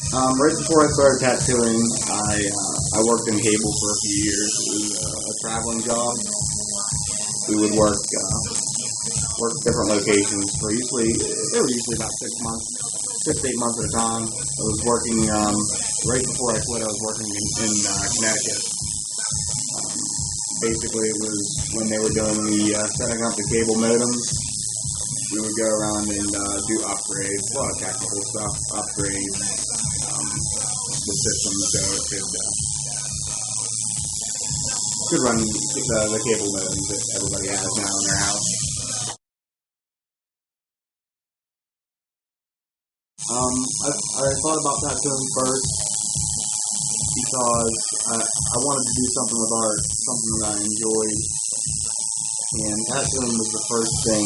Right before I started tattooing, I worked in cable for a few years. It was a traveling job. We would work different locations for they were usually about 6 months, 6 to 8 months at a time. I was working right before I quit. I was working in Connecticut. Basically, it was when they were doing the setting up the cable modems. We would go around and do upgrades, a lot of technical stuff, upgrade the system so it could run the cable modems that everybody has now in their house. I thought about tattooing first because I wanted to do something with art, something that I enjoyed, and tattooing was the first thing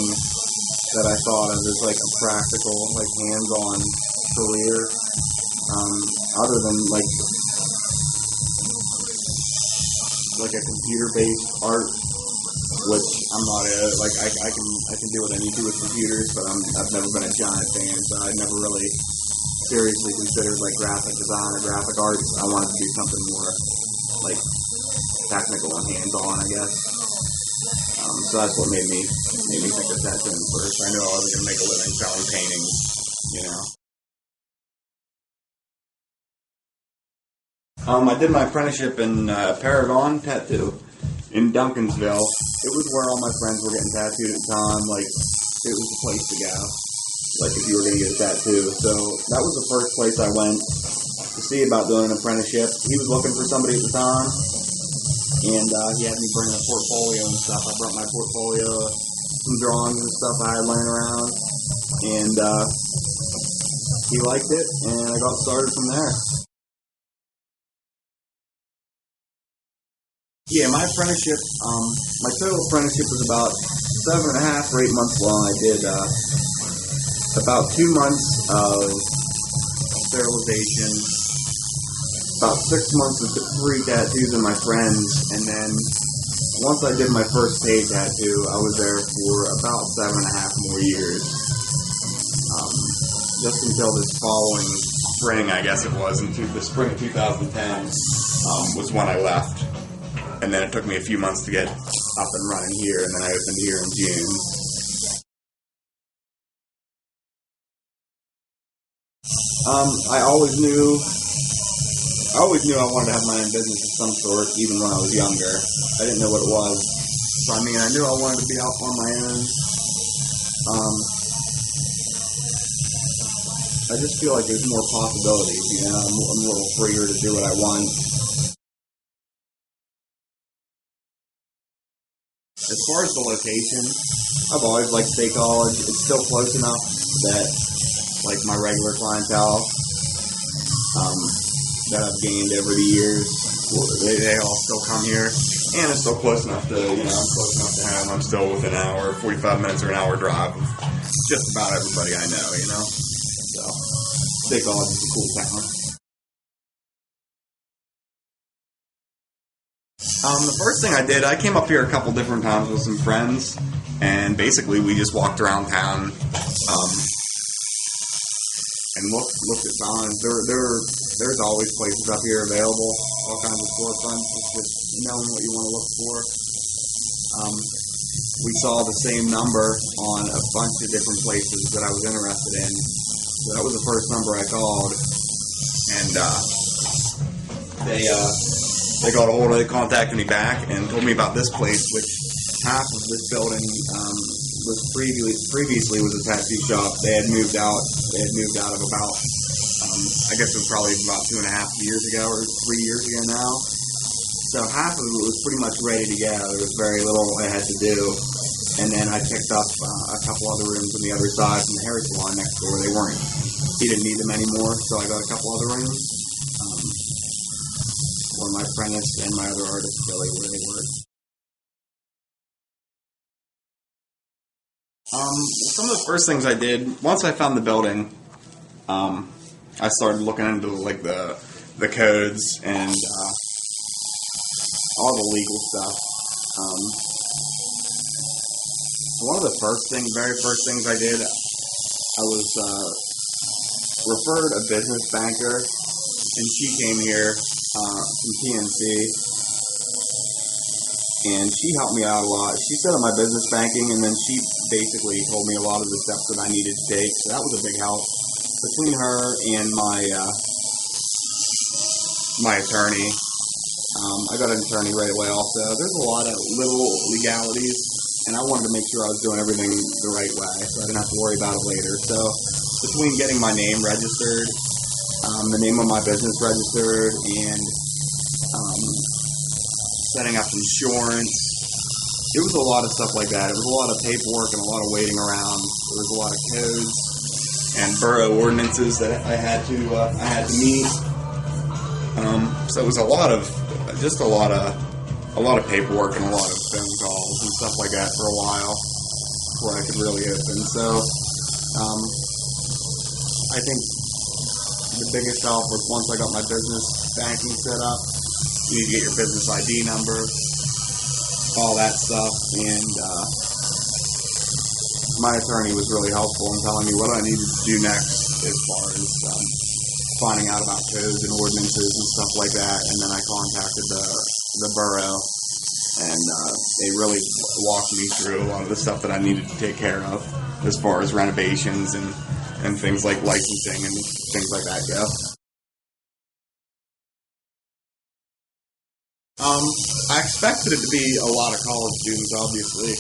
that I thought of as like a practical, like hands-on career, other than like a computer-based art, which I'm not I can do what I need to with computers, but I've never been a giant fan, so I never really seriously considered like graphic design or graphic arts. I wanted to do something more like technical and hands-on, I guess. So that's what made me think of tattooing first. I knew I wasn't going to make a living selling paintings, you know. I did my apprenticeship in Paragon Tattoo in Duncansville. It was where all my friends were getting tattooed at the time. Like, it was the place to go, like if you were going to get a tattoo. So that was the first place I went to see about doing an apprenticeship. He was looking for somebody at the time, and he had me bring a portfolio and stuff. I brought my portfolio, some drawings and stuff I had laying around, and he liked it, and I got started from there. Yeah, my apprenticeship, my total apprenticeship was about 7.5 or 8 months long. I did about 2 months of sterilization, about 6 months of free tattoos and my friends, and then once I did my first paid tattoo, I was there for about 7.5 more years. Just until this following spring, I guess it was, the spring of 2010, was when I left. And then it took me a few months to get up and running here, and then I opened here in June. I always knew I wanted to have my own business of some sort, even when I was younger. I didn't know what it was. So, I knew I wanted to be out on my own. I just feel like there's more possibilities, you know? I'm a little freer to do what I want. As far as the location, I've always liked State College. It's still close enough that, like, my regular clientele that I've gained over the years, they all still come here. And it's still close enough to, I'm close enough to home. I'm still within an hour, 45 minutes or an hour drive of just about everybody I know, So, State College is a cool town. The first thing I did, I came up here a couple different times with some friends, and basically we just walked around town and looked at signs. There's always places up here available, all kinds of storefronts. It's just knowing what you want to look for. We saw the same number on a bunch of different places that I was interested in. So that was the first number I called, and they contacted me back and told me about this place, which half of this building was previously was a tattoo shop. They had moved out of about, I guess it was probably about 2.5 years ago or 3 years ago now. So half of it was pretty much ready to go. There was very little I had to do. And then I picked up a couple other rooms on the other side from the hair salon next door. He didn't need them anymore, so I got a couple other rooms. Where my apprentice and my other artist really where they work. Some of the first things I did, once I found the building, I started looking into like the codes and all the legal stuff. One of the very first things I did, I was referred a business banker, and she came here from PNC, and she helped me out a lot. She set up my business banking, and then she basically told me a lot of the steps that I needed to take, so that was a big help. Between her and my attorney, I got an attorney right away also. There's a lot of little legalities, and I wanted to make sure I was doing everything the right way, so I didn't have to worry about it later. So between getting my name registered, the name of my business registered, and setting up insurance, it was a lot of stuff like that. It was a lot of paperwork and a lot of waiting around. There was a lot of codes and borough ordinances that I had to meet. So it was a lot of paperwork and a lot of phone calls and stuff like that for a while before I could really open. So I think the biggest help was once I got my business banking set up. You need to get your business ID number, all that stuff, and my attorney was really helpful in telling me what I needed to do next as far as finding out about codes and ordinances and stuff like that. And then I contacted the borough, and they really walked me through a lot of the stuff that I needed to take care of as far as renovations and things like licensing and things like that go. I expected it to be a lot of college students, obviously.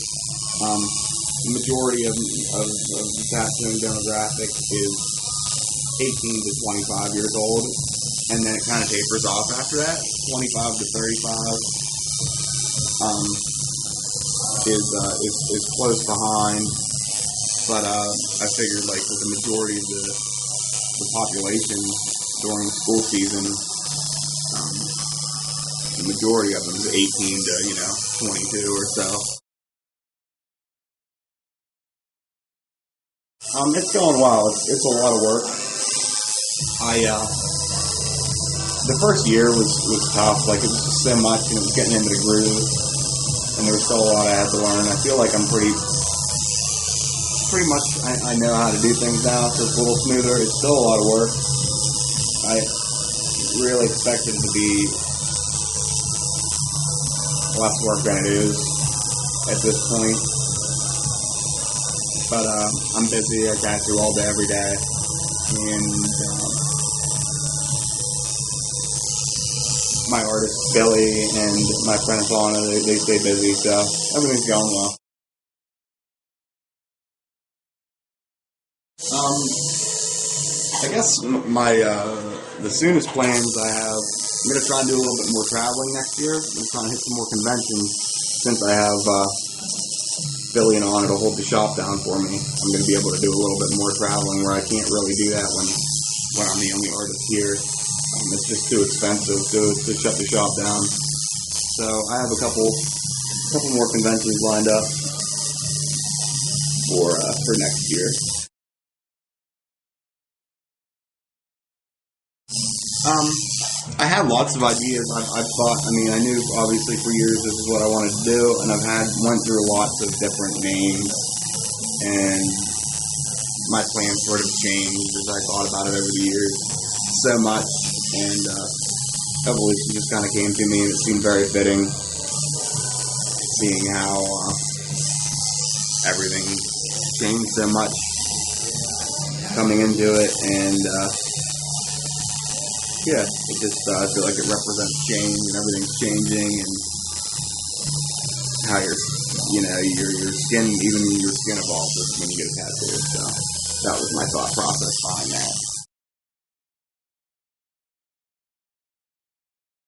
The majority of the tattooing demographic is 18 to 25 years old, and then it kind of tapers off after that. 25 to 35 is close behind, but I figured like with the majority of the population during the school season, the majority of them is 18 to 22 or so. It's going well. It's a lot of work. The first year was tough. Like, it was just so much, and it was getting into the groove, and there was still a lot I had to learn. I feel like I'm pretty much, I know how to do things now, so it's a little smoother. It's still a lot of work. I really expected it to be less work than it is at this point. But I'm busy. I tattoo all day, every day, and my artist Billy and my friend Alana, they stay busy, so everything's going well. I guess the soonest plans I have, I'm going to try and do a little bit more traveling next year. I'm going to try and hit some more conventions since I have Billy and Alana to hold the shop down for me. I'm going to be able to do a little bit more traveling where I can't really do that when I'm the only artist here. It's just too expensive to shut the shop down. So I have a couple more conventions lined up for next year. I had lots of ideas. I knew obviously for years this is what I wanted to do, and went through lots of different names, and my plans sort of changed as I thought about it over the years so much, and evolution just kind of came to me, and it seemed very fitting, seeing how everything changed so much coming into it, and yeah, it just, I feel like it represents change, and everything's changing, and how your skin, even your skin evolves when you get a tattoo. So that was my thought process behind that.